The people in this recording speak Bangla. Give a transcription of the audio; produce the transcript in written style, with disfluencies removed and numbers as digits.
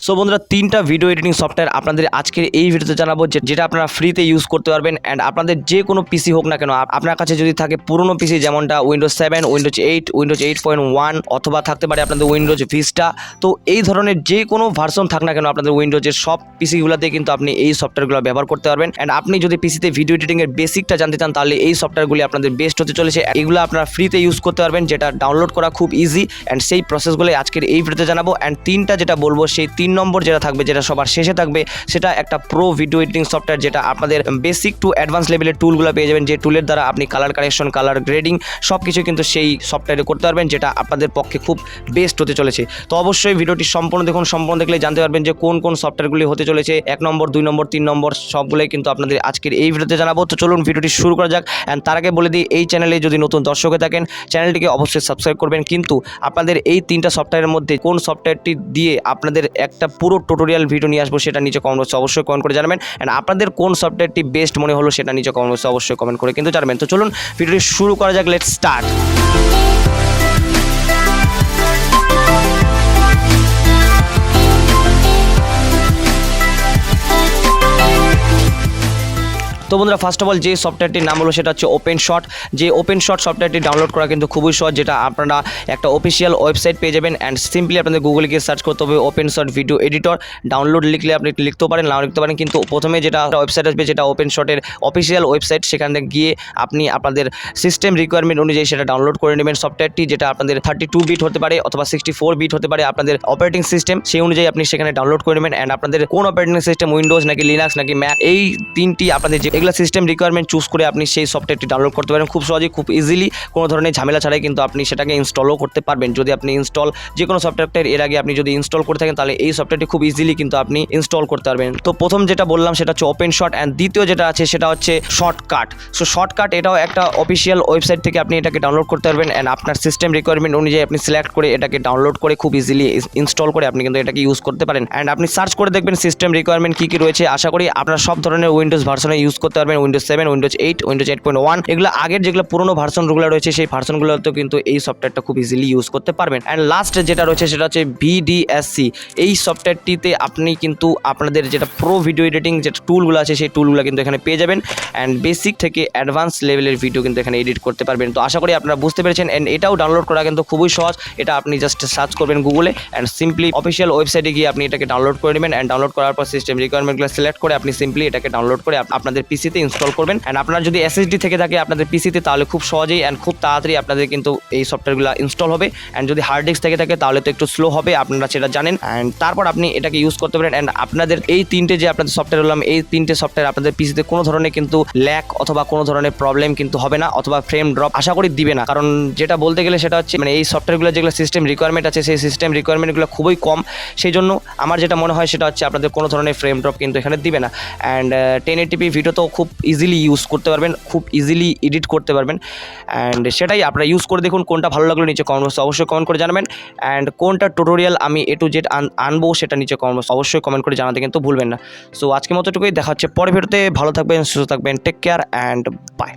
সো বন্ধুরা, তিনটা ভিডিও এডিটিং সফটওয়্যার আপনাদের আজকের এই ভিডিওতে জানাবো, যেটা আপনারা ফ্রিতে ইউজ করতে পারবেন। অ্যান্ড আপনাদের যে কোনো পিসি হোক না কেন, আপনার কাছে যদি থাকে পুরনো পিসি, যেমনটা উইন্ডোজ 7, উইন্ডোজ 8, উইন্ডোজ 8.1, অথবা থাকতে পারে আপনাদের উইন্ডোজ ভিস্টা, তো এই ধরনের যে কোনো ভার্সন থাক না কেন আপনাদের উইন্ডোজের সব পিসিগুলোতে কিন্তু আপনি এই সফটওয়্যারগুলো ব্যবহার করতে পারবেন। অ্যান্ড আপনি যদি পিসিতে ভিডিও এডিটিংয়ের বেসিকটা জানতে চান, তাহলে এই সফটওয়্যারগুলি আপনাদের বেস্ট হতে চলেছে। এগুলো আপনারা ফ্রিতে ইউজ করতে পারবেন, যেটা ডাউনলোড করা খুব ইজি। অ্যান্ড সেই প্রসেসগুলো আজকের এই ভিডিওতে জানাবো। অ্যান্ড তিনটা যেটা বলবো, সেই 3 নম্বর যেটা থাকবে, যেটা সবার শেষে থাকবে, সেটা একটা প্রো ভিডিও এডিটিং সফটওয়্যার, যেটা আপনাদের বেসিক টু অ্যাডভান্স লেভেলের টুলগুলো পেয়ে যাবেন, যে টুলের দ্বারা আপনি কালার কারেকশন, কালার গ্রেডিং সব কিছু কিন্তু সেই সফটওয়্যারে করতে পারবেন, যেটা আপনাদের পক্ষে খুব বেস্ট হতে চলেছে। তো অবশ্যই ভিডিওটি সম্পূর্ণ দেখুন, সম্পূর্ণ দেখলে জানতে পারবেন যে কোন কোন সফটওয়্যারগুলি হতে চলেছে। 1 নম্বর, 2 নম্বর, 3 নম্বর সবগুলোই কিন্তু আপনাদের আজকের এই ভিডিওতে জানাবো। তো চলুন ভিডিওটি শুরু করা যাক। অ্যান্ড তার আগে বলে দিই, এই চ্যানেলে যদি নতুন দর্শক হয়ে থাকেন, চ্যানেলটিকে অবশ্যই সাবস্ক্রাইব করবেন। কিন্তু আপনাদের এই 3টা সফটওয়্যারের মধ্যে কোন সফটওয়্যারটি দিয়ে আপনাদের একটা পুরো টিউটোরিয়াল ভিডিও নিয়ে আসবো, সেটা নিচে কমেন্ট বক্সে অবশ্যই কমেন্ট করে জানাবেন। অ্যান্ড আপনাদের কোন সফটওয়্যারটি বেস্ট মনে হলো, সেটা নিচে কমেন্ট বক্সে অবশ্যই কমেন্ট করে কিন্তু জানাবেন। তো চলুন ভিডিওটি শুরু করা যাক, লেটস স্টার্ট। তো বন্ধুরা, ফার্স্ট অফ অল যে সফটওয়্যারটির নাম হলো সেটা হচ্ছে ওপেন শট। যে ওপেন শট সফটওয়্যারটি ডাউনলোড করা কিন্তু খুবই সহজ, যেটা আপনারা একটা অফিসিয়াল ওয়েবসাইট পেয়ে যাবেন। অ্যান্ড সিম্পলি আপনাদের গুগলে গিয়ে সার্চ করতে হবে open shot video editor. Download লিখলে আপনি লিখতে পারেন, নাও লিখতে পারেন, কিন্তু প্রথমে যেটা ওয়েবসাইট আসবে, যেটা ওপেন শটের অফিসিয়াল ওয়েবসাইট, সেখানে গিয়ে আপনি আপনাদের সিস্টেম রিকোয়ারমেন্ট অনুযায়ী সেটা ডাউনলোড করে নেবেন সফটওয়্যারটি, যেটা আপনাদের 32 বিট হতে পারে অথবা 64 বিট হতে পারে আপনাদের অপারেটিং সিস্টেম, সেই অনুযায়ী আপনি সেখানে ডাউনলোড করে নেবেন। অ্যান্ড আপনাদের কোন অপারেটিং সিস্টেম, উইন্ডোজ নাকি লিনাক্স নাকি ম্যাক, এই তিনটি আপনাদের যে এগুলো সিস্টেম রিকোয়ারমেন্ট চুজ করে আপনি সেই সফটওয়্যারটি ডাউনলোড করতে পারেন খুব সহজেই, খুব ইজিলি, কোনো ধরনের ঝামেলা ছাড়াই কিন্তু আপনি সেটাকে ইনস্টলও করতে পারবেন। যদি আপনি ইনস্টল যে কোনো সফটওয়্যারটার এর আগে আপনি যদি ইনস্টল করে থাকেন, তাহলে এই সফটওয়্যারটি খুব ইজিলি কিন্তু আপনি ইনস্টল করতে পারবেন। তো প্রথম যেটা বললাম সেটা হচ্ছে ওপেন শট। অ্যান্ড দ্বিতীয় যেটা আছে সেটা হচ্ছে শর্টকাট। সো শর্টকাট এটাও একটা অফিসিয়াল ওয়েবসাইট থেকে আপনি এটাকে ডাউনলোড করতে পারবেন। অ্যান্ড আপনার সিস্টেম রিকোয়ারমেন্ট অনুযায়ী আপনি সিলেক্ট করে এটাকে ডাউনলোড করে খুব ইজিলি ইনস্টল করে আপনি কিন্তু এটাকে ইউজ করতে পারেন। অ্যান্ড আপনি সার্চ করে দেখবেন সিস্টেম রিকোয়ারমেন্ট কী কী রয়েছে। আশা করি আপনারা সব ধরনের উইন্ডোজ ভার্সনে ইউজ করতে পারবেন, উইন্ডোজ 7, উইন্ডোজ 8, উইন্ডোজ 8.1, এগুলো আগের যেগুলো পুরোনো ভার্সনগুলো রয়েছে, সেই ভার্সনগুলোতেও কিন্তু এই সফটওয়্যারটা খুব ইজিলি ইউজ করতে পারবেন। অ্যান্ড লাস্ট যেটা রয়েছে সেটা হচ্ছে VDSC। এই সফটওয়্যারটিতে আপনি কিন্তু আপনাদের যেটা প্রো ভিডিও এডিটিং যেটা টুলগুলো আছে, সেই টুলগুলো কিন্তু এখানে পেয়ে যাবেন। অ্যান্ড বেসিক থেকে অ্যাডভান্স লেভেলের ভিডিও কিন্তু এখানে এডিট করতে পারবেন। তো আশা করি আপনারা বুঝতে পেরেছেন। অ্যান্ড এটাও ডাউনলোড করা কিন্তু খুবই সহজ। এটা আপনি জাস্ট সার্চ করবেন গুগলে, অ্যান্ড সিম্পলি অফিসিয়াল ওয়েবসাইটে গিয়ে আপনি এটাকে ডাউনলোড করে নেবেন। অ্যান্ড ডাউনলোড করার পর সিস্টেম রিকোয়ারমেন্টগুলো সিলেক্ট করে আপনি সিম্পলি এটাকে ডাউনলোড করে আপনাদের পিসিতে ইনস্টল করবেন। অ্যান্ড আপনার যদি SSD থেকে থাকে আপনাদের পিসিতে, তাহলে খুব সহজেই অ্যান্ড খুব তাড়াতাড়ি আপনাদের কিন্তু এই সফটওয়্যারগুলো ইনস্টল হবে। অ্যান্ড যদি হার্ড ডিস্ক থেকে থাকে তাহলে তো একটু স্লো হবে, আপনারা সেটা জানেন। অ্যান্ড তারপর আপনি এটাকে ইউজ করতে পারেন। অ্যান্ড আপনাদের এই তিনটে যে আপনাদের সফটওয়্যার বললাম, এই তিনটে সফটওয়্যার আপনাদের পিসিতে কোনো ধরনের কিন্তু ল্যাক অথবা কোনো ধরনের প্রবলেম কিন্তু হবে না, অথবা ফ্রেম ড্রপ আশা করি দিবে না। কারণ যেটা বলতে গেলে সেটা হচ্ছে এই সফটওয়্যারগুলো যেগুলো সিস্টেম রিকোয়ারমেন্ট আছে, সেই সিস্টেম রিকোয়ারমেন্টগুলো খুবই কম। সেই জন্য আমার যেটা মনে হয় সেটা হচ্ছে আপনাদের কোনো ধরনের ফ্রেম ড্রপ কিন্তু এখানে দিবে না। অ্যান্ড 1080p ভিডিও তো খুব ইজিলি ইউজ করতে পারবেন, খুব ইজিলি এডিট করতে পারবেন। অ্যান্ড সেটাই আপনারা ইউজ করে দেখুন, কোনটা ভালো লাগলো নিচে কমেন্ট বক্সে অবশ্যই কমেন্ট করে জানাবেন। অ্যান্ড কোনটা টিউটোরিয়াল আমি A to Z আনবো, সেটা নিচে কমেন্ট বক্সে অবশ্যই কমেন্ট করে জানাতে কিন্তু ভুলবেন না। সো আজকের মতো এটুকুই, দেখা হচ্ছে পরের ভিডিওতে। ভালো থাকবেন, সুস্থ থাকবেন, টেক কেয়ার অ্যান্ড বাই।